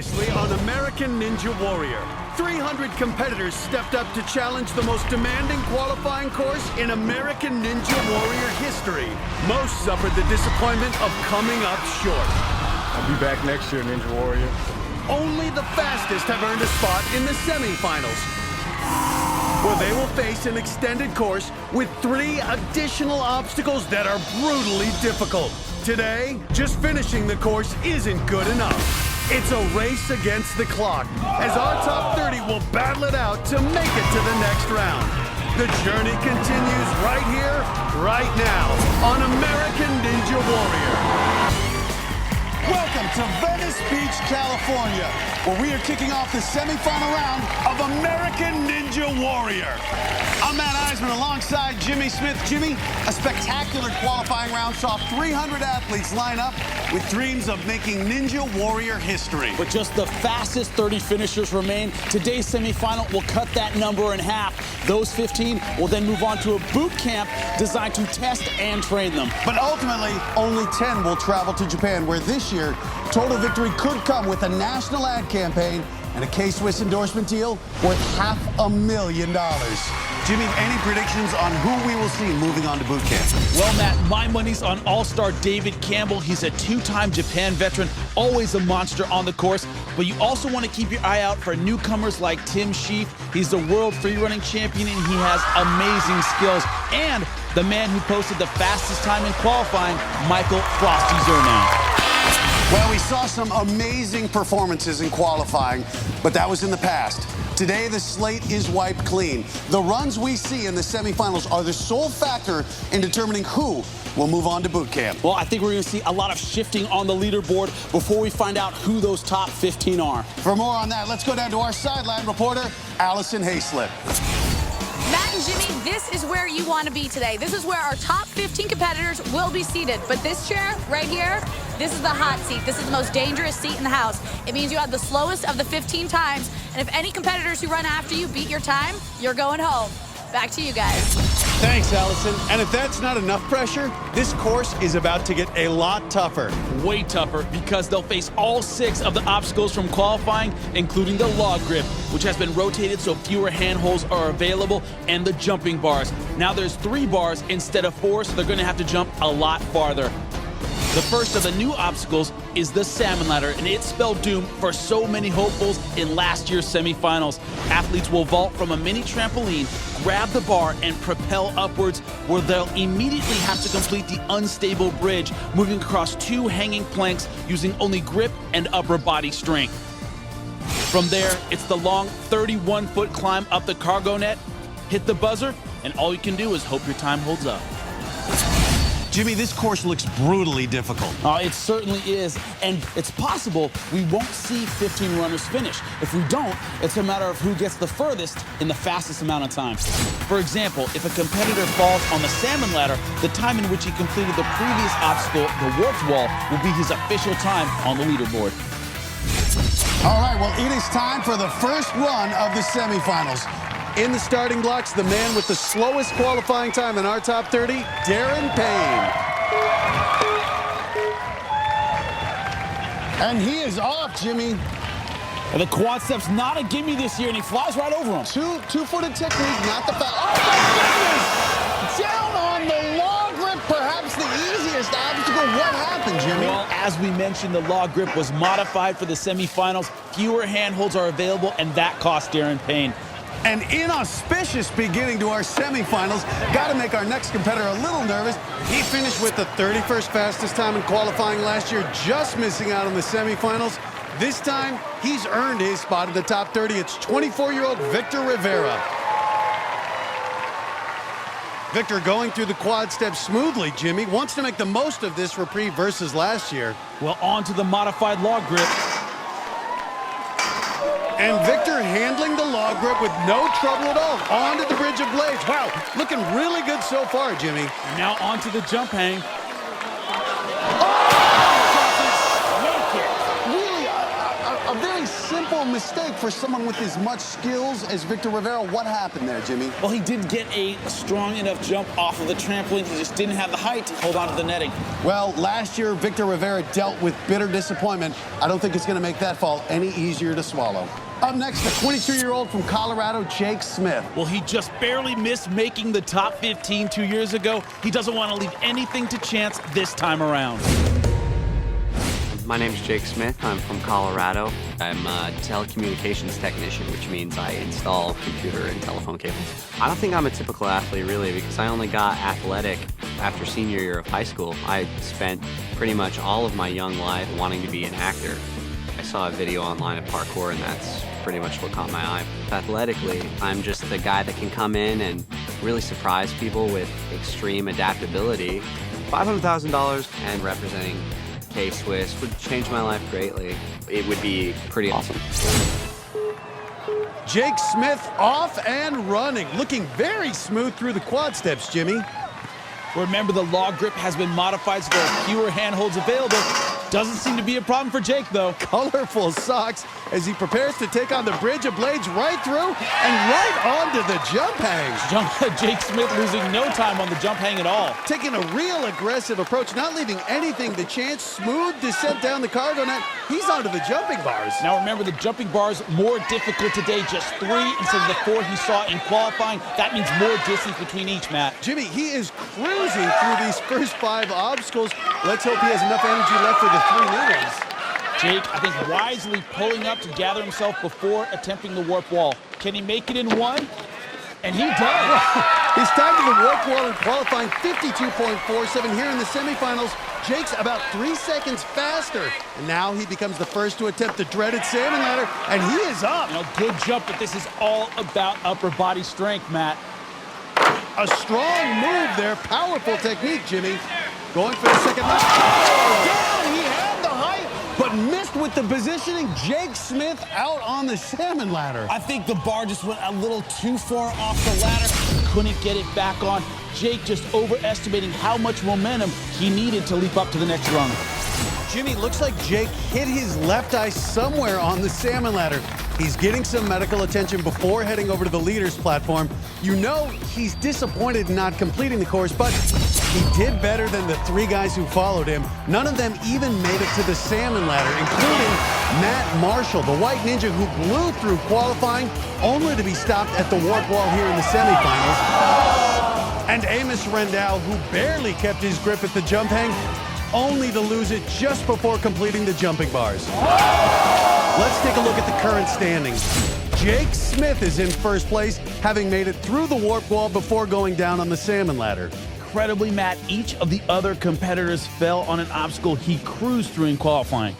previously on American Ninja Warrior. 300 competitors stepped up to challenge the most demanding qualifying course in American Ninja Warrior history. Most suffered the disappointment of coming up short. I'll be back next year, Ninja Warrior. Only the fastest have earned a spot in the semifinals, where they will face an extended course with 3 additional obstacles that are brutally difficult. Today, just finishing the course isn't good enough. It's a race against the clock, as our top 30 will battle it out to make it to the next round. The journey continues right here, right now, on American Ninja Warrior. Welcome to Venice Beach, California, where we are kicking off the semifinal round of American Ninja Warrior. I'm Matt Iseman alongside Jimmy Smith. Jimmy, a spectacular qualifying round saw 300 athletes line up with dreams of making Ninja Warrior history. But just the fastest 30 finishers remain. Today's semifinal will cut that number in half. Those 15 will then move on to a boot camp designed to test and train them. But ultimately, only 10 will travel to Japan, where this year, total victory could come with a national ad campaign and a K-Swiss endorsement deal worth $500,000. Jimmy, any predictions on who we will see moving on to boot camp? Well, Matt, my money's on all-star David Campbell. He's a 2-time Japan veteran, always a monster on the course. But you also want to keep your eye out for newcomers like Tim Sheaf. He's the world free-running champion, and he has amazing skills. And the man who posted the fastest time in qualifying, Michael Frosty Zernow. Well, we saw some amazing performances in qualifying, but that was in the past. Today, the slate is wiped clean. The runs we see in the semifinals are the sole factor in determining who will move on to boot camp. Well, I think we're going to see a lot of shifting on the leaderboard before we find out who those top 15 are. For more on that, let's go down to our sideline reporter, Alison Haislip. Matt and Jimmy, this is where you want to be today. This is where our top 15 competitors will be seated. But this chair right here, this is the hot seat. This is the most dangerous seat in the house. It means you have the slowest of the 15 times. And if any competitors who run after you beat your time, you're going home. Back to you guys. Thanks, Allison. And if that's not enough pressure, this course is about to get a lot tougher. Way tougher, because they'll face all 6 of the obstacles from qualifying, including the log grip, which has been rotated so fewer handholds are available, and the jumping bars. Now there's 3 bars instead of 4, so they're going to have to jump a lot farther. The first of the new obstacles is the salmon ladder, and it spelled doom for so many hopefuls in last year's semifinals. Athletes will vault from a mini trampoline, grab the bar, and propel upwards, where they'll immediately have to complete the unstable bridge, moving across 2 hanging planks using only grip and upper body strength. From there, it's the long 31-foot climb up the cargo net, hit the buzzer, and all you can do is hope your time holds up. Jimmy, this course looks brutally difficult. It certainly is, and it's possible we won't see 15 runners finish. If we don't, it's a matter of who gets the furthest in the fastest amount of time. For example, if a competitor falls on the salmon ladder, the time in which he completed the previous obstacle, the warped wall, will be his official time on the leaderboard. All right, well, it is time for the first run of the semifinals. In the starting blocks, the man with the slowest qualifying time in our top 30, Darren Payne. And he is off, Jimmy. And the quad step's not a gimme this year, and he flies right over him. Two-footed technique, not the foul. Oh, my goodness! Down on the log grip, perhaps the easiest obstacle. What happened, Jimmy? Well, as we mentioned, the log grip was modified for the semifinals. Fewer handholds are available, and that cost Darren Payne. An inauspicious beginning to our semifinals. Got to make our next competitor a little nervous. He finished with the 31st fastest time in qualifying last year, just missing out on the semifinals. This time, he's earned his spot in the top 30. It's 24-year-old Victor Rivera. Victor going through the quad steps smoothly, Jimmy. Wants to make the most of this reprieve versus last year. Well, on to the modified log grip. And Victor handling the log grip with no trouble at all. Onto the bridge of blades. Wow, looking really good so far, Jimmy. And now onto the jump hang. Really, A very simple mistake for someone with as much skills as Victor Rivera. What happened there, Jimmy? Well, he did get a strong enough jump off of the trampoline. He just didn't have the height to hold on to the netting. Well, last year, Victor Rivera dealt with bitter disappointment. I don't think it's going to make that fall any easier to swallow. Up next, the 22-year-old from Colorado, Jake Smith. Well, he just barely missed making the top 15 2 years ago. He doesn't want to leave anything to chance this time around. My name's Jake Smith. I'm from Colorado. I'm a telecommunications technician, which means I install computer and telephone cables. I don't think I'm a typical athlete, really, because I only got athletic after senior year of high school. I spent pretty much all of my young life wanting to be an actor. I saw a video online of parkour, and that's pretty much what caught my eye. Athletically, I'm just the guy that can come in and really surprise people with extreme adaptability. $500,000 and representing K-Swiss would change my life greatly. It would be pretty awesome. Jake Smith off and running, looking very smooth through the quad steps, Jimmy. Remember, the log grip has been modified so there are fewer handholds available. Doesn't seem to be a problem for Jake, though. Colorful socks as he prepares to take on the bridge of blades right through and right onto the jump hang. Jake Smith losing no time on the jump hang at all. Taking a real aggressive approach, not leaving anything to chance. Smooth descent down the cargo net. He's onto the jumping bars. Now remember, the jumping bars more difficult today. Just 3 instead of the 4 he saw in qualifying. That means more distance between each, Matt. Jimmy, he is cruising through these first 5 obstacles. Let's hope he has enough energy left for the 3 new ones. Jake, I think, wisely pulling up to gather himself before attempting the warp wall. Can he make it in 1? And he does. His time to the warp wall in qualifying, 52.47. Here in the semifinals, Jake's about 3 seconds faster. And now he becomes the first to attempt the dreaded salmon ladder, and he is up. You know, good jump, but this is all about upper body strength, Matt. A strong move there. Powerful technique, Jimmy. Going for the second lap. Oh, down! He had the height, but missed with the positioning. Jake Smith out on the salmon ladder. I think the bar just went a little too far off the ladder. Couldn't get it back on. Jake just overestimating how much momentum he needed to leap up to the next rung. Jimmy, looks like Jake hit his left eye somewhere on the salmon ladder. He's getting some medical attention before heading over to the leaders platform. You know he's disappointed in not completing the course, but he did better than the 3 guys who followed him. None of them even made it to the salmon ladder, including Matt Marshall, the white ninja who blew through qualifying, only to be stopped at the warp wall here in the semifinals. And Amos Rendell, who barely kept his grip at the jump hang, only to lose it just before completing the jumping bars. Let's take a look at the current standings. Jake Smith is in first place, having made it through the warp wall before going down on the salmon ladder. Incredibly, Matt, each of the other competitors fell on an obstacle he cruised through in qualifying.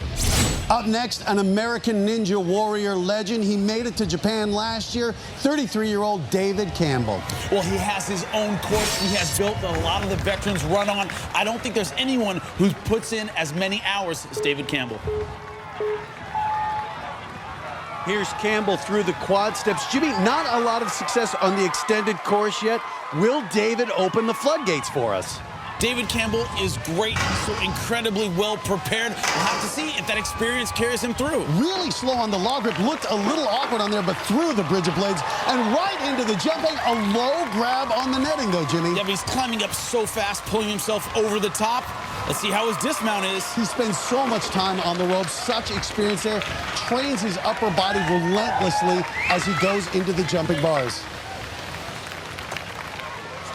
Up next, an American Ninja Warrior legend. He made it to Japan last year, 33-year-old David Campbell. Well, he has his own course he has built that a lot of the veterans run on. I don't think there's anyone who puts in as many hours as David Campbell. Here's Campbell through the quad steps. Jimmy, not a lot of success on the extended course yet. Will David open the floodgates for us? David Campbell is great. He's so incredibly well prepared. We'll have to see if that experience carries him through. Really slow on the log grip. Looked a little awkward on there, but through the bridge of blades and right into the jumping. A low grab on the netting, though, Jimmy. Yeah, but he's climbing up so fast, pulling himself over the top. Let's see how his dismount is. He spends so much time on the ropes, such experience there. Trains his upper body relentlessly as he goes into the jumping bars.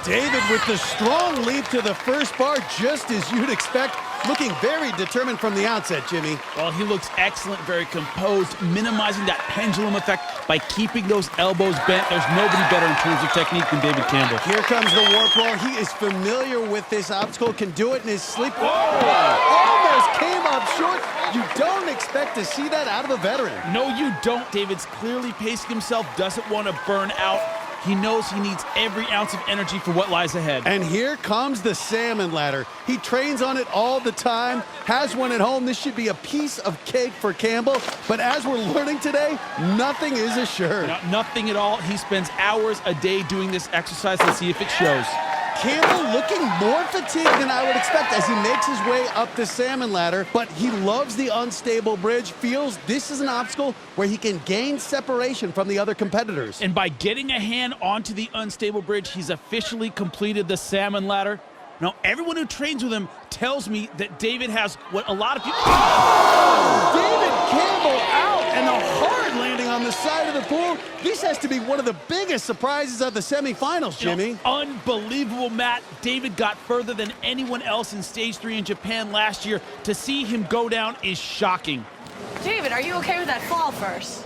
David with the strong leap to the first bar, just as you'd expect. Looking very determined from the outset, Jimmy. Well, he looks excellent, very composed, minimizing that pendulum effect by keeping those elbows bent. There's nobody better in terms of technique than David Campbell. Here comes the warp wall. He is familiar with this obstacle, can do it in his sleep. Almost came up short. You don't expect to see that out of a veteran. No, you don't. David's clearly pacing himself, doesn't want to burn out. He knows he needs every ounce of energy for what lies ahead. And here comes the salmon ladder. He trains on it all the time, has one at home. This should be a piece of cake for Campbell. But as we're learning today, nothing is assured. No, nothing at all. He spends hours a day doing this exercise. Let's see if it shows. Campbell looking more fatigued than I would expect as he makes his way up the salmon ladder, but he loves the unstable bridge, feels this is an obstacle where he can gain separation from the other competitors. And by getting a hand onto the unstable bridge, he's officially completed the salmon ladder. Now, everyone who trains with him tells me that David has what a lot of people... Oh! David Campbell out and a hard landing on the side of the pool. This has to be one of the biggest surprises of the semifinals, Jimmy. Unbelievable, Matt. David got further than anyone else in Stage 3 in Japan last year. To see him go down is shocking. David, are you okay with that fall first?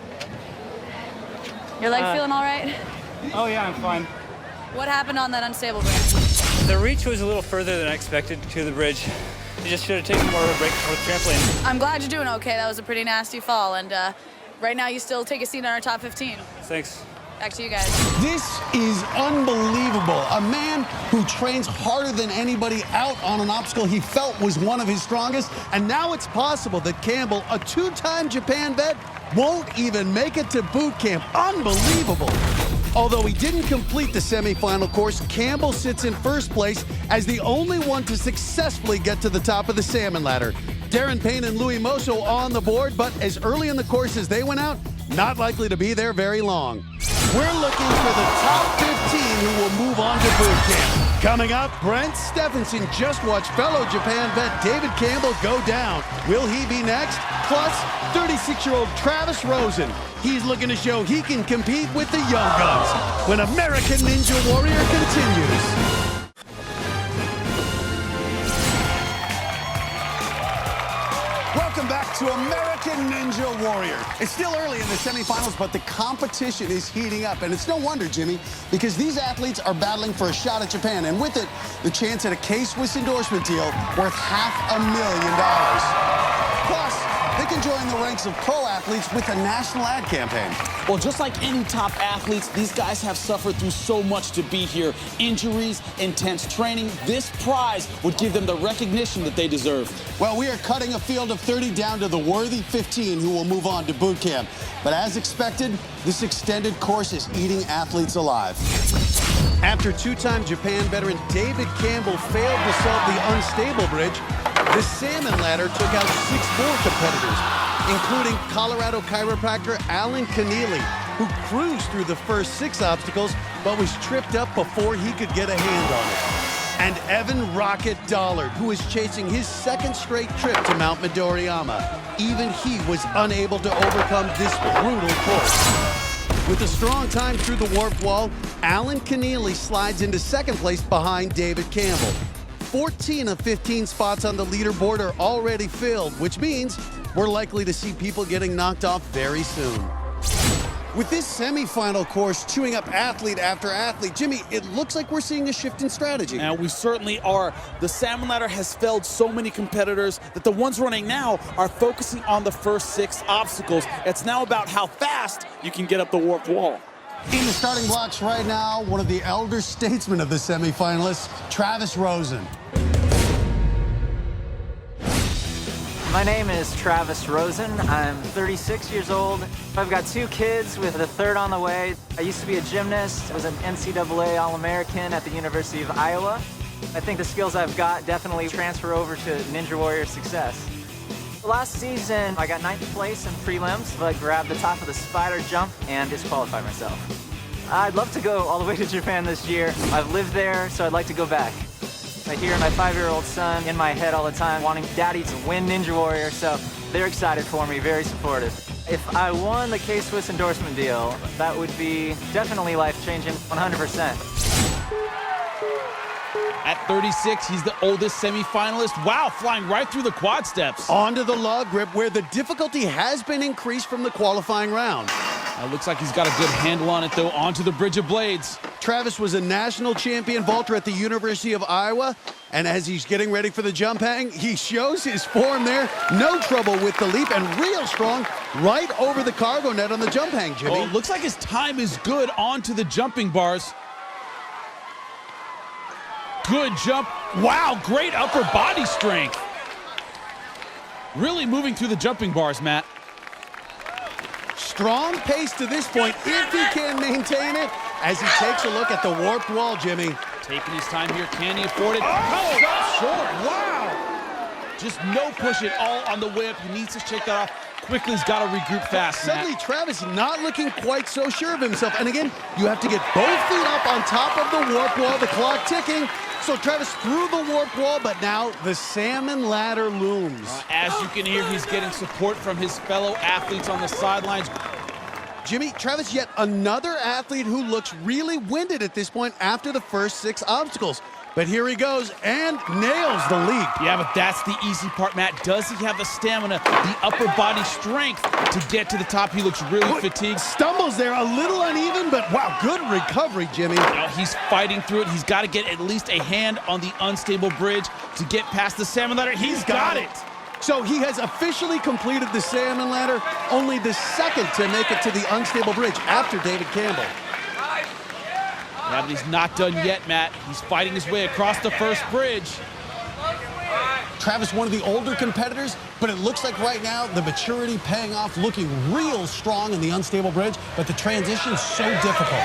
Your leg feeling all right? Oh yeah, I'm fine. What happened on that unstable bridge? The reach was a little further than I expected to the bridge. You just should have taken more of a break before the trampoline. I'm glad you're doing okay. That was a pretty nasty fall, and right now you still take a seat in our top 15. Thanks. Back to you guys. This is unbelievable. A man who trains harder than anybody out on an obstacle he felt was one of his strongest. And now it's possible that Campbell, a two-time Japan vet, won't even make it to boot camp. Unbelievable. Although he didn't complete the semifinal course, Campbell sits in first place as the only one to successfully get to the top of the salmon ladder. Darren Payne and Louis Mosso on the board, but as early in the course as they went out, not likely to be there very long. We're looking for the top 15 who will move on to boot camp. Coming up, Brent Stephenson just watched fellow Japan vet David Campbell go down. Will he be next? Plus, 36-year-old Travis Rosen. He's looking to show he can compete with the young guns when American Ninja Warrior continues. Welcome back to American Ninja Warrior. It's still early in the semifinals, but the competition is heating up. And it's no wonder, Jimmy, because these athletes are battling for a shot at Japan. And with it, the chance at a K-Swiss endorsement deal worth $500,000. Plus, they can join the ranks of pro athletes with a national ad campaign. Well, just like any top athletes, these guys have suffered through so much to be here. Injuries, intense training. This prize would give them the recognition that they deserve. Well, we are cutting a field of 30 down to the worthy 15 who will move on to boot camp. But as expected, this extended course is eating athletes alive. After two-time Japan veteran David Campbell failed to solve the unstable bridge, the salmon ladder took out 6 more competitors, including Colorado chiropractor Alan Keneally, who cruised through the first 6 obstacles, but was tripped up before he could get a hand on it. And Evan Rocket Dollard, who is chasing his 2nd straight trip to Mount Midoriyama. Even he was unable to overcome this brutal course. With a strong time through the warp wall, Alan Keneally slides into 2nd place behind David Campbell. 14 of 15 spots on the leaderboard are already filled, which means we're likely to see people getting knocked off very soon. With this semifinal course chewing up athlete after athlete, Jimmy, it looks like we're seeing a shift in strategy. Now, we certainly are. The salmon ladder has felled so many competitors that the ones running now are focusing on the first 6 obstacles. It's now about how fast you can get up the warped wall. In the starting blocks right now, one of the elder statesmen of the semifinalists, Travis Rosen. My name is Travis Rosen. I'm 36 years old. I've got 2 kids with a 3rd on the way. I used to be a gymnast. I was an NCAA All-American at the University of Iowa. I think the skills I've got definitely transfer over to Ninja Warrior success. Last season, I got 9th place in prelims, but I grabbed the top of the spider jump and disqualified myself. I'd love to go all the way to Japan this year. I've lived there, so I'd like to go back. I hear my 5-year-old son in my head all the time wanting daddy to win Ninja Warrior, so they're excited for me, very supportive. If I won the K-Swiss endorsement deal, that would be definitely life-changing, 100%. At 36, he's the oldest semifinalist. Wow, flying right through the quad steps. Onto the log grip, where the difficulty has been increased from the qualifying round. Looks like he's got a good handle on it, though. Onto the Bridge of Blades. Travis was a national champion vaulter at the University of Iowa, and as he's getting ready for the jump hang, he shows his form there. No trouble with the leap, and real strong right over the cargo net on the jump hang, Jimmy. Oh, looks like his time is good onto the jumping bars. Good jump. Wow, great upper body strength. Really moving through the jumping bars, Matt. Strong pace to this point. If he can maintain it, as he takes a look at the warped wall, Jimmy. Taking his time here. Can he afford it? Oh, stop short. Wow! Just no push at all on the whip. He needs to shake that off. Quickly, he's got to regroup fast, Matt. Suddenly, Travis not looking quite so sure of himself. And again, you have to get both feet up on top of the warp wall, the clock ticking. So Travis through the warp wall, but now the salmon ladder looms. As you can hear, he's getting support from his fellow athletes on the sidelines. Jimmy, Travis, yet another athlete who looks really winded at this point after the first 6 obstacles. But here he goes and nails the leap. Yeah, but that's the easy part, Matt. Does he have the stamina, the upper body strength to get to the top? He looks really fatigued. Stumbles there, a little uneven, but wow, good recovery, Jimmy. Now he's fighting through it. He's got to get at least a hand on the unstable bridge to get past the salmon ladder. He's got it. So he has officially completed the salmon ladder, only the second to make it to the unstable bridge after David Campbell. Yeah, but he's not done yet, Matt. He's fighting his way across the first bridge. Travis, one of the older competitors, but it looks like right now the maturity paying off, looking real strong in the unstable bridge, but the transition's so difficult.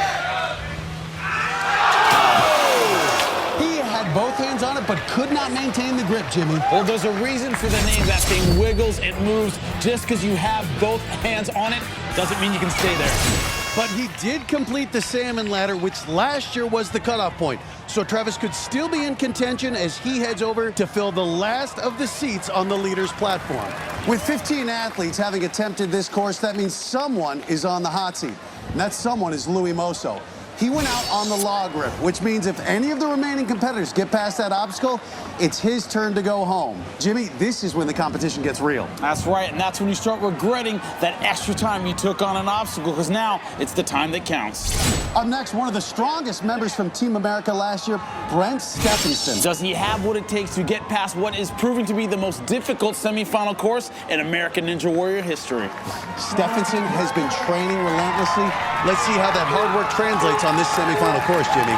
He had both hands on it, but could not maintain the grip, Jimmy. Well, there's a reason for the name. That thing wiggles, it moves. Just because you have both hands on it doesn't mean you can stay there. But he did complete the salmon ladder, which last year was the cutoff point. So Travis could still be in contention as he heads over to fill the last of the seats on the leader's platform. With 15 athletes having attempted this course, that means someone is on the hot seat. And that someone is Louis Mosso. He went out on the log grip, which means if any of the remaining competitors get past that obstacle, it's his turn to go home. Jimmy, this is when the competition gets real. That's right, and that's when you start regretting that extra time you took on an obstacle, because now it's the time that counts. Up next, one of the strongest members from Team America last year, Brent Stephenson. Does he have what it takes to get past what is proving to be the most difficult semifinal course in American Ninja Warrior history? Stephenson has been training relentlessly. Let's see how that hard work translates on this semifinal course, Jimmy.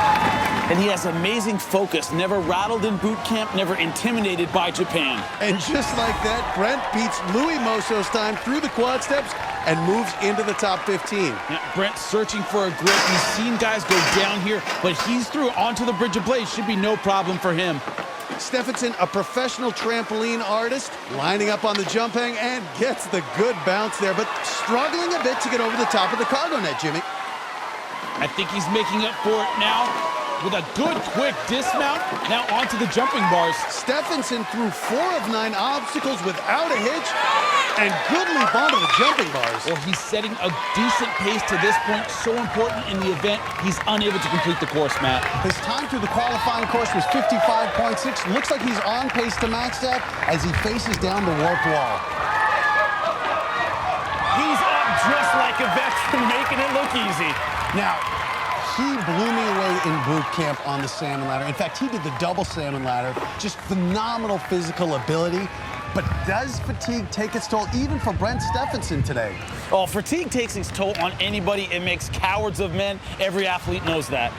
And he has amazing focus, never rattled in boot camp, never intimidated by Japan. And just like that, Brent beats Louis Mosso's time through the quad steps and moves into the top 15. Now, Brent searching for a grip. He's seen guys go down here, but he's through onto the Bridge of Blaze. Should be no problem for him. Stephenson, a professional trampoline artist, lining up on the jump hang and gets the good bounce there, but struggling a bit to get over the top of the cargo net, Jimmy. I think he's making up for it now with a good, quick dismount. Now onto the jumping bars. Stephenson threw 4 of 9 obstacles without a hitch and good leap onto the jumping bars. Well, he's setting a decent pace to this point. So important in the event. He's unable to complete the course, Matt. His time through the qualifying course was 55.6. Looks like he's on pace to match that as he faces down the warped wall. He's up just like a veteran, making it look easy. Now, he blew me away in boot camp on the salmon ladder. In fact, he did the double salmon ladder. Just phenomenal physical ability. But does fatigue take its toll even for Brent Stephenson today? Well, fatigue takes its toll on anybody. It makes cowards of men. Every athlete knows that.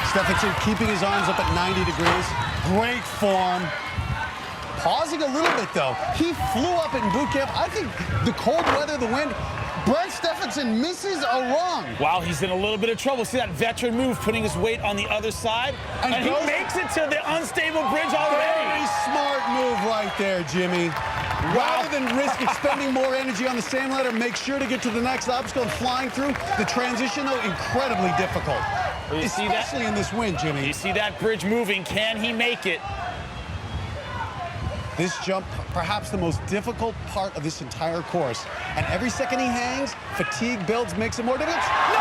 Stephenson keeping his arms up at 90 degrees. Great form. Pausing a little bit, though. He flew up in boot camp. I think the cold weather, the wind, Brent Stephenson misses a rung. Wow, he's in a little bit of trouble. See that veteran move, putting his weight on the other side? And he makes it to the unstable bridge already. Very smart move right there, Jimmy. Rather than risk expending more energy on the salmon ladder, make sure to get to the next obstacle and flying through. The transition, though, incredibly difficult. You see that? Especially in this wind, Jimmy. You see that bridge moving. Can he make it? This jump, perhaps the most difficult part of this entire course. And every second he hangs, fatigue builds, makes it more difficult. No!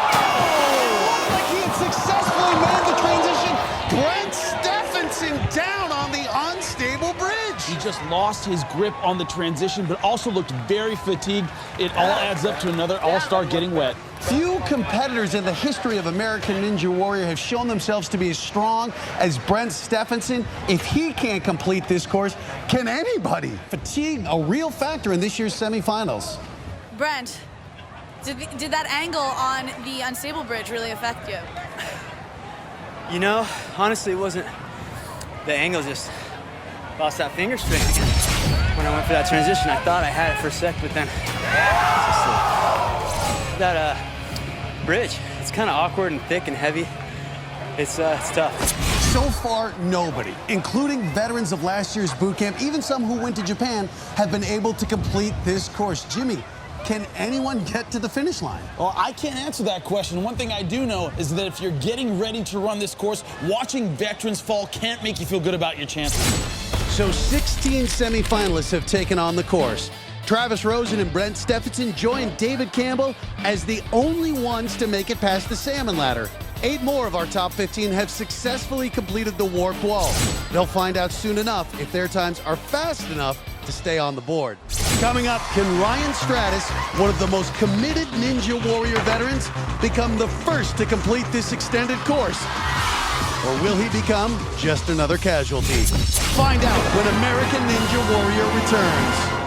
It looked like he had successfully made the transition. Brent Stephenson down on the unstable bridge. He just lost his grip on the transition, but also looked very fatigued. It all adds up to another all-star getting wet. Few competitors in the history of American Ninja Warrior have shown themselves to be as strong as Brent Stephenson. If he can't complete this course, can anybody? Fatigue, a real factor in this year's semifinals. Brent, did that angle on the unstable bridge really affect you? You know, honestly, it wasn't the angle, just lost that finger strength. When I went for that transition, I thought I had it for a sec, but then just, that bridge. It's kind of awkward and thick and heavy. It's tough. So far, nobody, including veterans of last year's boot camp, even some who went to Japan, have been able to complete this course. Jimmy, can anyone get to the finish line? Well, I can't answer that question. One thing I do know is that if you're getting ready to run this course, watching veterans fall can't make you feel good about your chances. So 16 semifinalists have taken on the course. Travis Rosen and Brent Steffensen joined David Campbell as the only ones to make it past the salmon ladder. 8 more of our top 15 have successfully completed the warped wall. They'll find out soon enough if their times are fast enough to stay on the board. Coming up, can Ryan Stratus, one of the most committed Ninja Warrior veterans, become the first to complete this extended course? Or will he become just another casualty? Find out when American Ninja Warrior returns.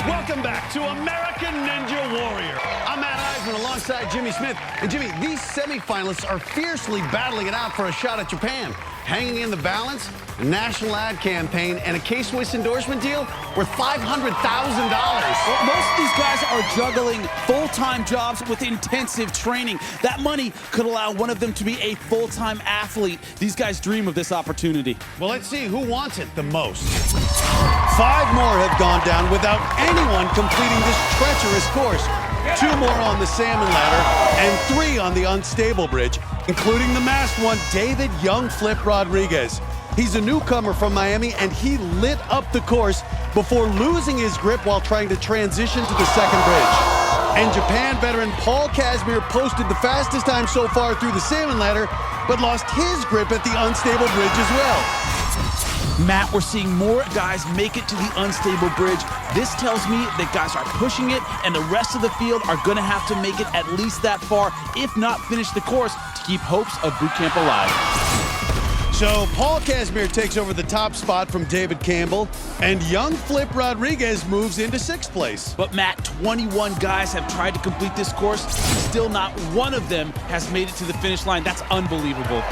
Welcome back to American Ninja Warrior. I'm Matt Iseman alongside Jimmy Smith. And Jimmy, these semifinalists are fiercely battling it out for a shot at Japan. Hanging in the balance, a national ad campaign, and a K-Swiss endorsement deal worth $500,000. Well, most of these guys are juggling full-time jobs with intensive training. That money could allow one of them to be a full-time athlete. These guys dream of this opportunity. Well, let's see who wants it the most. 5 more have gone down without anyone completing this treacherous course. 2 more on the salmon ladder and 3 on the unstable bridge, including the masked one, David Young Flip Rodriguez. He's a newcomer from Miami, and he lit up the course before losing his grip while trying to transition to the second bridge. And Japan veteran Paul Casimir posted the fastest time so far through the salmon ladder, but lost his grip at the unstable bridge as well. Matt, we're seeing more guys make it to the unstable bridge. This tells me that guys are pushing it, and the rest of the field are going to have to make it at least that far, if not finish the course, to keep hopes of boot camp alive. So Paul Casimir takes over the top spot from David Campbell, and Young Flip Rodriguez moves into 6th place. But Matt, 21 guys have tried to complete this course. Still not one of them has made it to the finish line. That's unbelievable.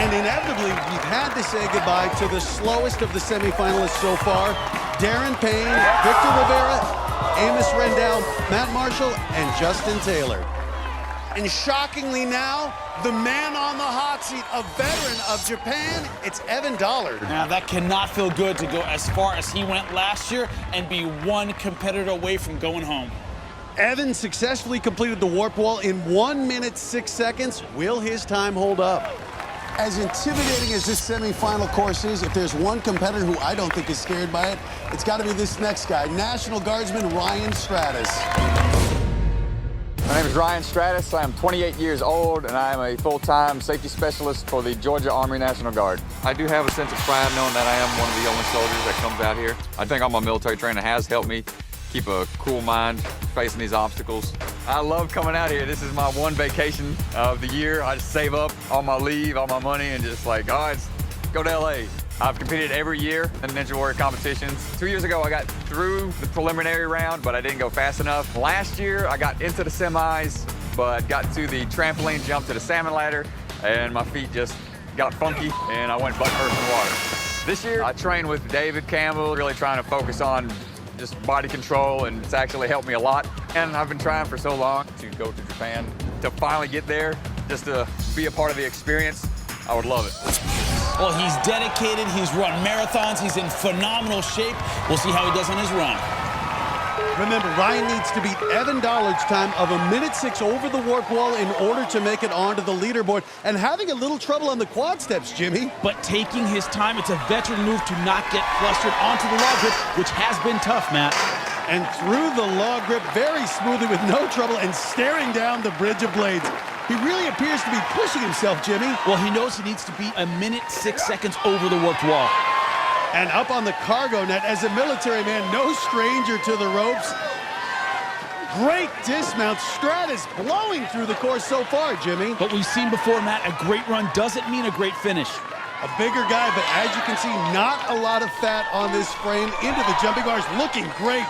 And inevitably, we've had to say goodbye to the slowest of the semifinalists so far. Darren Payne, Victor Rivera, Amos Rendell, Matt Marshall, and Justin Taylor. And shockingly now, the man on the hot seat, a veteran of Japan, it's Evan Dollard. Now, that cannot feel good to go as far as he went last year and be one competitor away from going home. Evan successfully completed the warp wall in 1 minute 6 seconds. Will his time hold up? As intimidating as this semifinal course is, if there's one competitor who I don't think is scared by it, it's got to be this next guy, National Guardsman Ryan Stratus. My name is Ryan Stratus. I am 28 years old, and I am a full-time safety specialist for the Georgia Army National Guard. I do have a sense of pride knowing that I am one of the only soldiers that comes out here. I think all my military training has helped me keep a cool mind facing these obstacles. I love coming out here. This is my one vacation of the year. I just save up all my leave, all my money, and just like, all right, let's go to LA. I've competed every year in Ninja Warrior competitions. 2 years ago, I got through the preliminary round, but I didn't go fast enough. Last year, I got into the semis, but got to the trampoline jump to the salmon ladder, and my feet just got funky, and I went butt first in the water. This year, I trained with David Campbell, really trying to focus on just body control, and it's actually helped me a lot. And I've been trying for so long to go to Japan. To finally get there, just to be a part of the experience, I would love it. Well, he's dedicated, he's run marathons, he's in phenomenal shape. We'll see how he does on his run. Remember, Ryan needs to beat Evan Dollard's time of 1 minute 6 over the warp wall in order to make it onto the leaderboard, and having a little trouble on the quad steps, Jimmy. But taking his time, it's a veteran move to not get flustered onto the log grip, which has been tough, Matt. And through the log grip very smoothly with no trouble and staring down the bridge of blades. He really appears to be pushing himself, Jimmy. Well, he knows he needs to be 1 minute 6 seconds over the warped wall. And up on the cargo net, as a military man, no stranger to the ropes. Great dismount. Stratus blowing through the course so far, Jimmy. But we've seen before, Matt, a great run doesn't mean a great finish. A bigger guy, but as you can see, not a lot of fat on this frame. Into the jumping bars, looking great.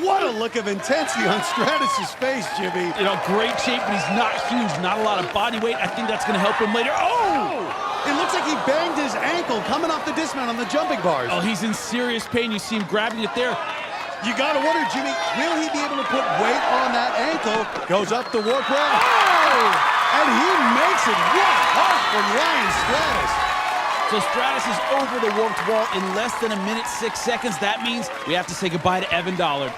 What a look of intensity on Stratus's face, Jimmy. You know, great shape, but he's not huge, not a lot of body weight. I think that's going to help him later. Oh! It looks like he banged his ankle coming off the dismount on the jumping bars. Oh, he's in serious pain. You see him grabbing it there. You gotta wonder, Jimmy, will he be able to put weight on that ankle? Goes up the warp rail. Oh! And he makes it. What heart from Ryan Stratus. So Stratus is over the warped wall in less than 1 minute 6 seconds. That means we have to say goodbye to Evan Dollard.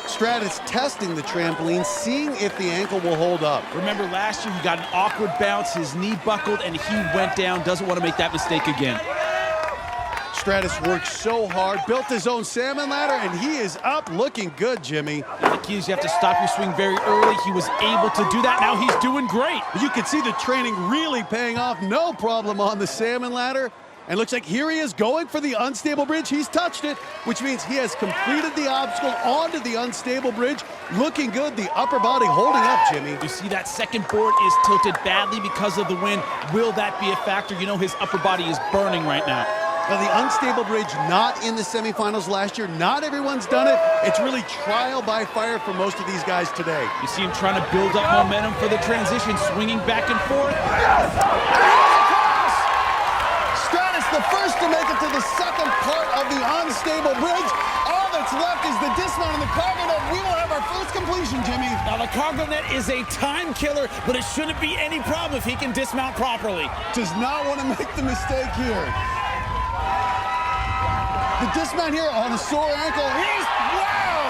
Stratus testing the trampoline, seeing if the ankle will hold up. Remember last year he got an awkward bounce, his knee buckled, and he went down. Doesn't want to make that mistake again. Stratus worked so hard, built his own salmon ladder, and he is up looking good, Jimmy. The key is you have to stop your swing very early. He was able to do that. Now he's doing great. You can see the training really paying off. No problem on the salmon ladder. And looks like here he is going for the unstable bridge. He's touched it, which means he has completed the obstacle onto the unstable bridge. Looking good, the upper body holding up, Jimmy. You see that second board is tilted badly because of the wind. Will that be a factor? You know his upper body is burning right now. Now, the unstable bridge not in the semifinals last year. Not everyone's done it. It's really trial by fire for most of these guys today. You see him trying to build up momentum for the transition, swinging back and forth. Stratus, the first to make it to the second part of the unstable bridge. All that's left is the dismount and the cargo net. We will have our first completion, Jimmy. Now, the cargo net is a time killer, but it shouldn't be any problem if he can dismount properly. Does not want to make the mistake here. The dismount here on a sore ankle. He's, wow,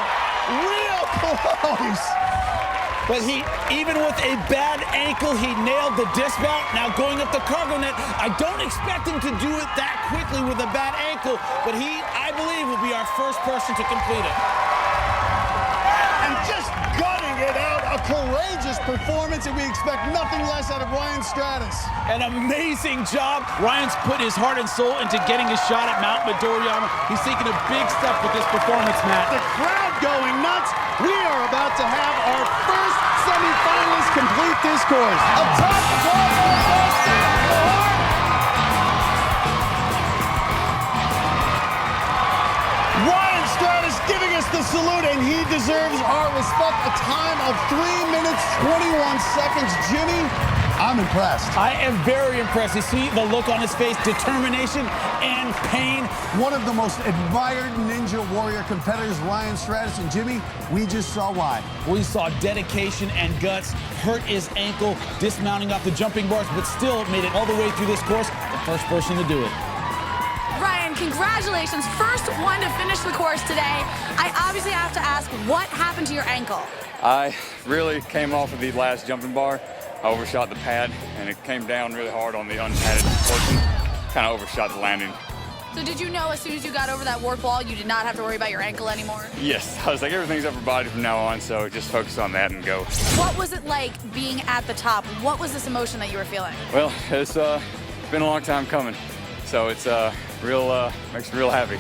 real close. But even with a bad ankle, he nailed the dismount. Now going up the cargo net, I don't expect him to do it that quickly with a bad ankle, but he, I believe, will be our first person to complete it. And just gutting it out, a courageous performance, and we expect nothing less out of Ryan Stratus. An amazing job. Ryan's put his heart and soul into getting a shot at Mount Midoriyama. He's taking a big step with this performance, Matt. The crowd going nuts. We are about to have our first semifinalist complete this course. A top 12. Ryan Stratus giving us the salute, and he deserves our respect. A time of 3 minutes, 21 seconds. Jimmy, I'm impressed. I am very impressed. You see the look on his face, determination and pain. One of the most admired Ninja Warrior competitors, Ryan Stratus. And Jimmy, we just saw why. We saw dedication and guts, hurt his ankle, dismounting off the jumping bars, but still made it all the way through this course, the first person to do it. Ryan, congratulations. First one to finish the course today. I obviously have to ask, what happened to your ankle? I really came off of the last jumping bar. I overshot the pad, and it came down really hard on the unpadded portion. Kind of overshot the landing. So did you know as soon as you got over that warp wall, you did not have to worry about your ankle anymore? Yes, I was like, everything's upper body from now on, so just focus on that and go. What was it like being at the top? What was this emotion that you were feeling? Well, it's been a long time coming, so it's makes me real happy.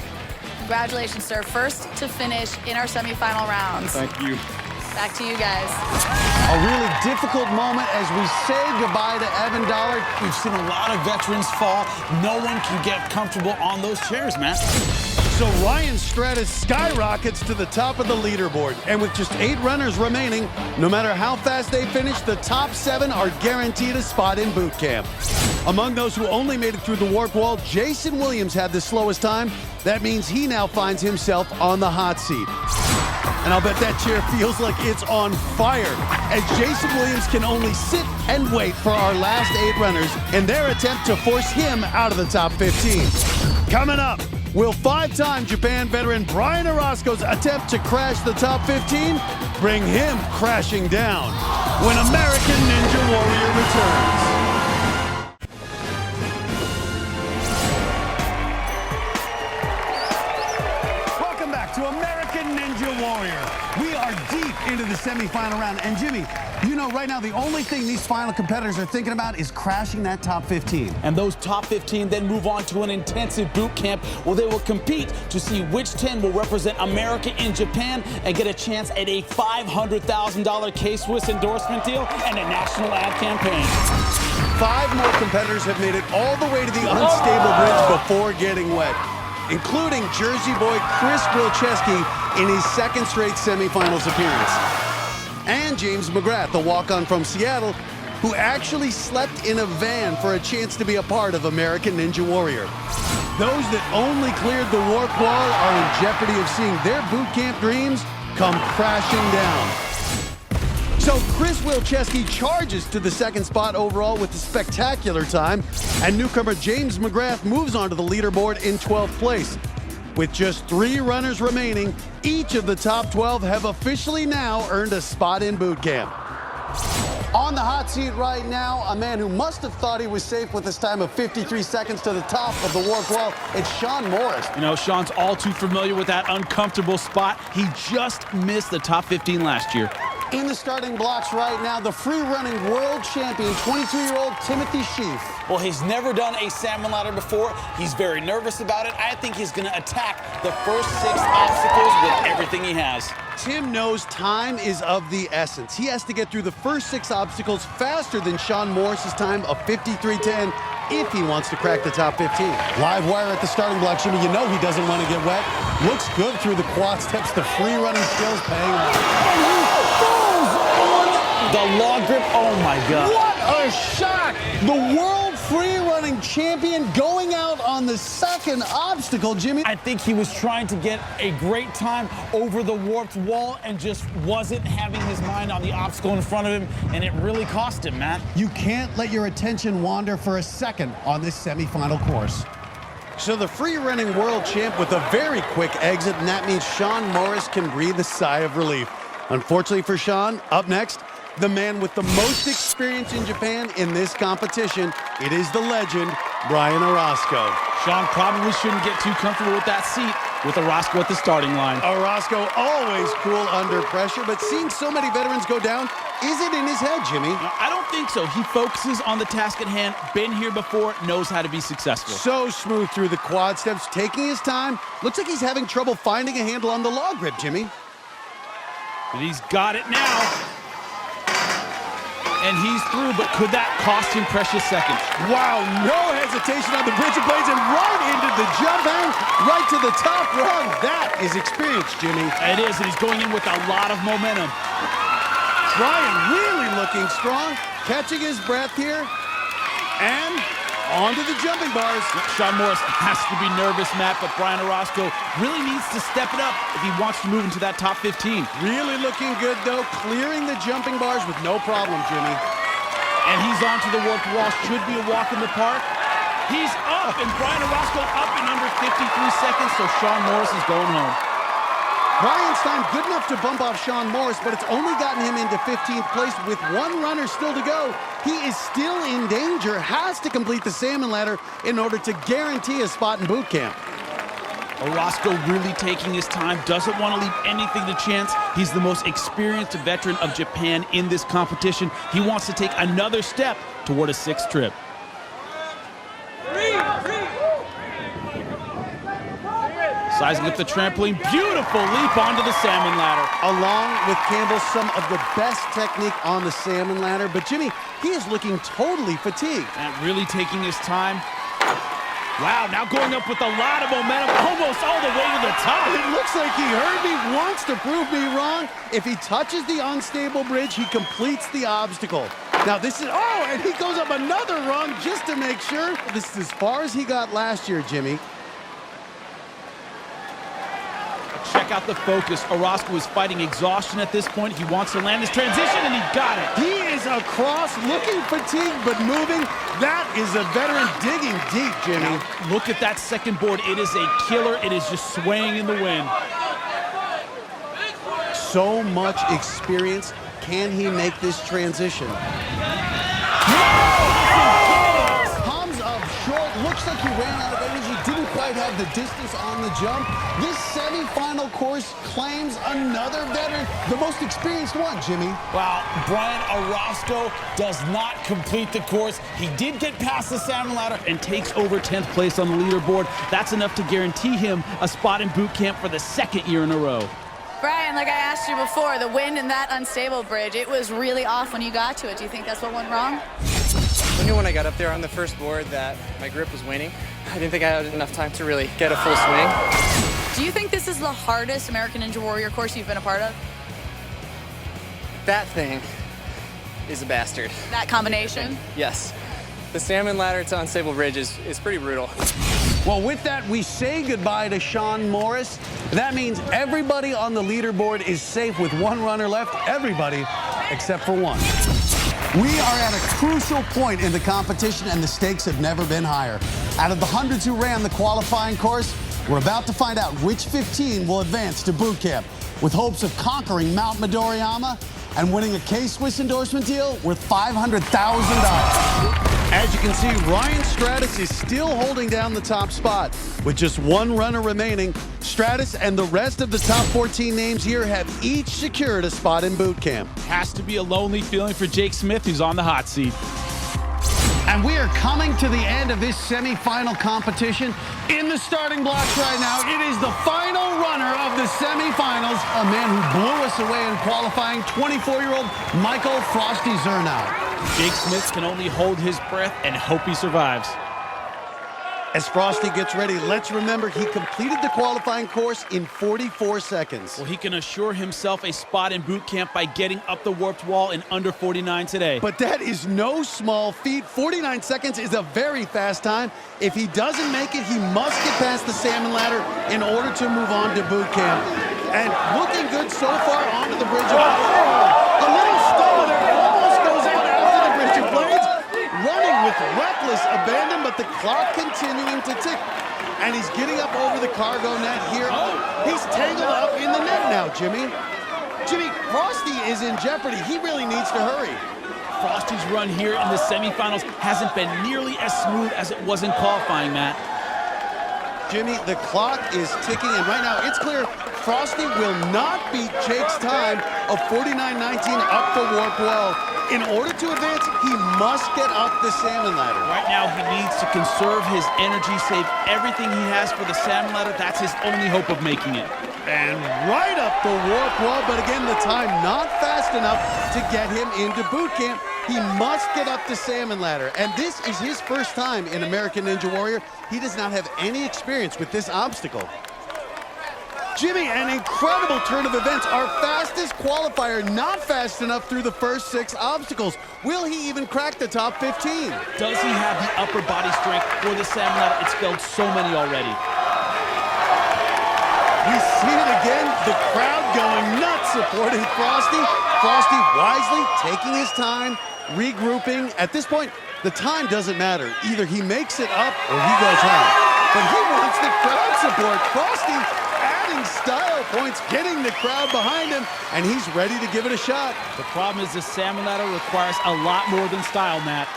Congratulations, sir. First to finish in our semifinal rounds. Thank you. Back to you guys. A really difficult moment as we say goodbye to Evan Dollard. We've seen a lot of veterans fall. No one can get comfortable on those chairs, Matt. So Ryan Stratus skyrockets to the top of the leaderboard. And with just 8 runners remaining, no matter how fast they finish, the top 7 are guaranteed a spot in boot camp. Among those who only made it through the warp wall, Jason Williams had the slowest time. That means he now finds himself on the hot seat. And I'll bet that chair feels like it's on fire, as Jason Williams can only sit and wait for our last 8 runners in their attempt to force him out of the top 15. Coming up, will 5-time Japan veteran Brian Orozco's attempt to crash the top 15 bring him crashing down when American Ninja Warrior returns? Welcome back to American Ninja Warrior. We are deep into the semifinal round. And Jimmy, you know right now the only thing these final competitors are thinking about is crashing that top 15. And those top 15 then move on to an intensive boot camp where they will compete to see which 10 will represent America in Japan and get a chance at a $500,000 K-Swiss endorsement deal and a national ad campaign. 5 more competitors have made it all the way to the unstable bridge before getting wet, including Jersey boy Chris Wilczewski in his 2nd straight semifinals appearance. And James McGrath, the walk-on from Seattle, who actually slept in a van for a chance to be a part of American Ninja Warrior. Those that only cleared the warp wall are in jeopardy of seeing their boot camp dreams come crashing down. So Chris Wilczewski charges to the second spot overall with a spectacular time, and newcomer James McGrath moves onto the leaderboard in 12th place. With just 3 runners remaining, each of the top 12 have officially now earned a spot in boot camp. On the hot seat right now, a man who must have thought he was safe with his time of 53 seconds to the top of the warp wall, it's Sean Morris. You know, Sean's all too familiar with that uncomfortable spot. He just missed the top 15 last year. In the starting blocks right now, the free-running world champion, 22-year-old Timothy Sheaf. Well, he's never done a salmon ladder before. He's very nervous about it. I think he's going to attack the first 6 obstacles with everything he has. Tim knows time is of the essence. He has to get through the first 6 obstacles faster than Sean Morris's time of 53:10 if he wants to crack the top 15. Live wire at the starting block, Jimmy. You know he doesn't want to get wet. Looks good through the quad steps. The free-running skills paying off. The log grip, oh my God. What a shot! The world free-running champion going out on the second obstacle, Jimmy. I think he was trying to get a great time over the warped wall and just wasn't having his mind on the obstacle in front of him, and it really cost him, Matt. You can't let your attention wander for a second on this semifinal course. So the free-running world champ with a very quick exit, and that means Sean Morris can breathe a sigh of relief. Unfortunately for Sean, up next, the man with the most experience in Japan in this competition, it is the legend, Brian Orozco. Sean probably shouldn't get too comfortable with that seat with Orozco at the starting line. Orozco always cool under pressure, but seeing so many veterans go down, is it in his head, Jimmy? No, I don't think so. He focuses on the task at hand, been here before, knows how to be successful. So smooth through the quad steps, taking his time. Looks like he's having trouble finding a handle on the log grip, Jimmy. But he's got it now. And he's through, but could that cost him precious seconds? Wow, no hesitation on the bridge of blades and right into the jump hang, right to the top rung. That is experience, Jimmy. It is, and he's going in with a lot of momentum. Brian really looking strong, catching his breath here, and onto the jumping bars. Sean Morris has to be nervous, Matt, but Brian Orozco really needs to step it up if he wants to move into that top 15. Really looking good, though, clearing the jumping bars with no problem, Jimmy. And he's onto the warped wall. Should be a walk in the park. He's up, and Brian Orozco up in under 53 seconds, so Sean Morris is going home. Brian's time good enough to bump off Sean Morris, but it's only gotten him into 15th place with 1 runner still to go. He is still in danger, has to complete the salmon ladder in order to guarantee a spot in boot camp. Orozco really taking his time, doesn't want to leave anything to chance. He's the most experienced veteran of Japan in this competition. He wants to take another step toward a 6th trip. Sizing up the trampoline, beautiful leap onto the salmon ladder. Along with Campbell, some of the best technique on the salmon ladder, but Jimmy, he is looking totally fatigued. And really taking his time. Wow, now going up with a lot of momentum, almost all the way to the top. It looks like he heard me, wants to prove me wrong. If he touches the unstable bridge, he completes the obstacle. Now this is, oh, and he goes up another rung just to make sure. This is as far as he got last year, Jimmy. Check out the focus. Orozco is fighting exhaustion at this point. He wants to land this transition, and he got it. He is across, looking fatigued, but moving. That is a veteran digging deep, Jimmy. Now, look at that second board. It is a killer. It is just swaying in the wind. So much experience. Can he make this transition? Comes up short. Looks like he ran out of energy. Didn't quite have the distance on the jump. This semifinal course claims another veteran, the most experienced one, Jimmy. Wow, Brian Orozco does not complete the course. He did get past the salmon ladder and takes over 10th place on the leaderboard. That's enough to guarantee him a spot in boot camp for the 2nd year in a row. Brian, like I asked you before, the wind in that unstable bridge, it was really off when you got to it. Do you think that's what went wrong? I knew when I got up there on the first board that my grip was waning. I didn't think I had enough time to really get a full swing. Do you think this is the hardest American Ninja Warrior course you've been a part of? That thing is a bastard. That combination? Yes. The salmon ladder to unstable bridge is pretty brutal. Well, with that, we say goodbye to Sean Morris. That means everybody on the leaderboard is safe with one runner left. Everybody except for one. We are at a crucial point in the competition, and the stakes have never been higher. Out of the hundreds who ran the qualifying course, we're about to find out which 15 will advance to boot camp with hopes of conquering Mount Midoriyama and winning a K-Swiss endorsement deal worth $500,000. As you can see, Ryan Stratus is still holding down the top spot. With just one runner remaining, Stratus and the rest of the top 14 names here have each secured a spot in boot camp. Has to be a lonely feeling for Jake Smith, who's on the hot seat. And we are coming to the end of this semifinal competition. In the starting blocks right now, it is the final runner of the semifinals, a man who blew us away in qualifying, 24-year-old Michael Frosty Zernow. Jake Smith can only hold his breath and hope he survives. As Frosty gets ready, let's remember he completed the qualifying course in 44 seconds. Well, he can assure himself a spot in boot camp by getting up the warped wall in under 49 today. But that is no small feat. 49 seconds is a very fast time. If he doesn't make it, he must get past the salmon ladder in order to move on to boot camp. And looking good so far onto the bridge. A little stall there, almost goes out after the bridge of blades. Running with reckless abandon, but the clock continuing to tick. And he's getting up over the cargo net here. He's tangled up in the net now, Jimmy. Jimmy, Frosty is in jeopardy. He really needs to hurry. Frosty's run here in the semifinals hasn't been nearly as smooth as it was in qualifying, Matt. Jimmy, the clock is ticking, and right now it's clear Frosty will not beat Jake's time of 49.19 up the warp wall. In order to advance, he must get up the salmon ladder. Right now, he needs to conserve his energy, save everything he has for the salmon ladder. That's his only hope of making it. And right up the warp wall, but again, the time not fast enough to get him into boot camp. He must get up the salmon ladder. And this is his first time in American Ninja Warrior. He does not have any experience with this obstacle. Jimmy, an incredible turn of events. Our fastest qualifier, not fast enough through the first 6 obstacles. Will he even crack the top 15? Does he have the upper body strength for the salmon ladder? It's failed so many already. We see it again, the crowd going nuts supporting Frosty. Frosty wisely taking his time, regrouping. At this point, the time doesn't matter. Either he makes it up or he goes home. But he wants the crowd support. Frosty adding style points, getting the crowd behind him, and he's ready to give it a shot. The problem is the salmon ladder requires a lot more than style, Matt.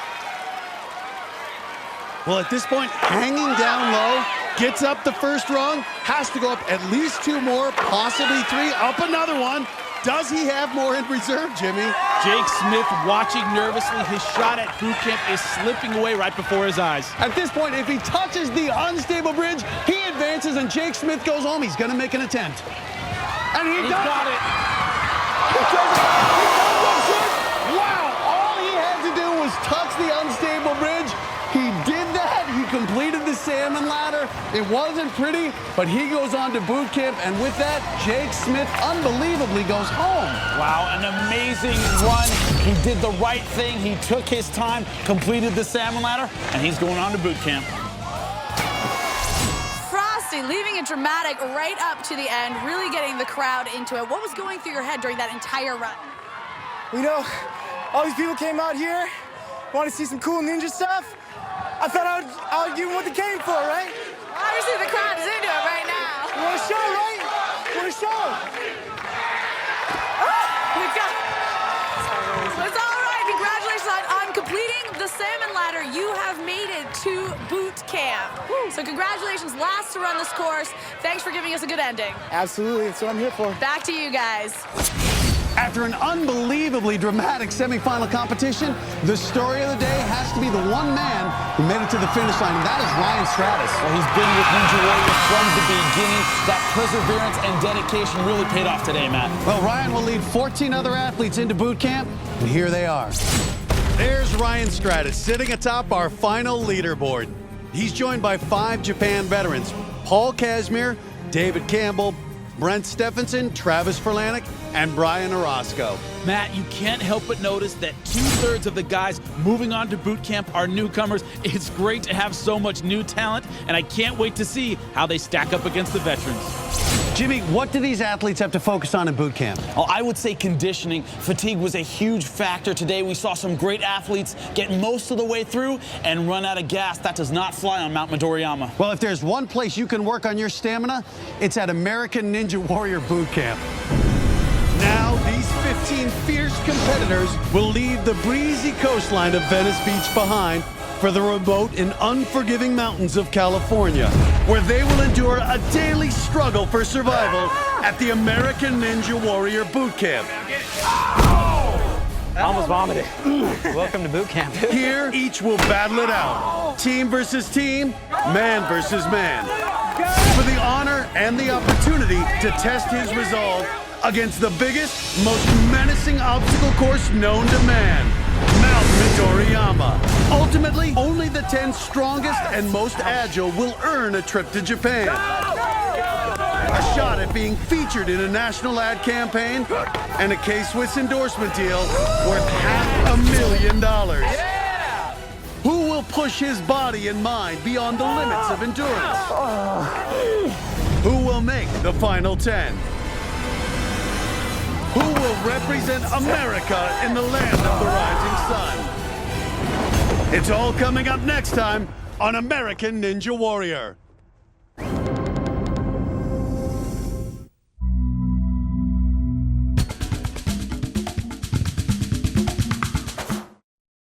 Well, at this point, hanging down low, gets up the first rung, has to go up at least 2 more, possibly 3, up another one. Does he have more in reserve, Jimmy? Jake Smith watching nervously. His shot at boot camp is slipping away right before his eyes. At this point, if he touches the unstable bridge, he advances and Jake Smith goes home. He's going to make an attempt. And he got it. He does it. Wow, all he had to do was touch the unstable bridge. He did that. He completed the salmon ladder. It wasn't pretty, but he goes on to boot camp, and with that, Jake Smith unbelievably goes home. Wow, an amazing run. He did the right thing. He took his time, completed the salmon ladder, and he's going on to boot camp. Frosty leaving it dramatic right up to the end, really getting the crowd into it. What was going through your head during that entire run? You know, all these people came out here, want to see some cool ninja stuff. I thought I would give them what they came for, right? Obviously, the crowd is into it right now. You want to show, right? You want to show? We've got... It's all right. Congratulations on completing the salmon ladder. You have made it to boot camp. So congratulations. Last to run this course. Thanks for giving us a good ending. Absolutely. That's what I'm here for. Back to you guys. After an unbelievably dramatic semifinal competition, the story of the day has to be the one man who made it to the finish line, and that is Ryan Stratus. Well, he's been with Ninja Warrior from the beginning. That perseverance and dedication really paid off today, Matt. Well, Ryan will lead 14 other athletes into boot camp, and here they are. There's Ryan Stratus sitting atop our final leaderboard. He's joined by 5 Japan veterans: Paul Casimir, David Campbell, Brent Stephenson, Travis Furlanick, and Brian Orozco. Matt, you can't help but notice that 2/3 of the guys moving on to boot camp are newcomers. It's great to have so much new talent, and I can't wait to see how they stack up against the veterans. Jimmy, what do these athletes have to focus on in boot camp? Oh, I would say conditioning. Fatigue was a huge factor today. We saw some great athletes get most of the way through and run out of gas. That does not fly on Mount Midoriyama. Well, if there's one place you can work on your stamina, it's at American Ninja Warrior Boot Camp. Now, these 15 fierce competitors will leave the breezy coastline of Venice Beach behind for the remote and unforgiving mountains of California, where they will endure a daily struggle for survival at the American Ninja Warrior Boot Camp. I almost vomited. Welcome to boot camp. Here, each will battle it out. Team versus team, man versus man. For the honor and the opportunity to test his resolve against the biggest, most menacing obstacle course known to man, Mount Midoriyama. Ultimately, only the 10 strongest and most agile will earn a trip to Japan. A shot at being featured in a national ad campaign and a K-Swiss endorsement deal worth $500,000. Who will push his body and mind beyond the limits of endurance? Who will make the final 10? Who will represent America in the land of the rising sun? It's all coming up next time on American Ninja Warrior.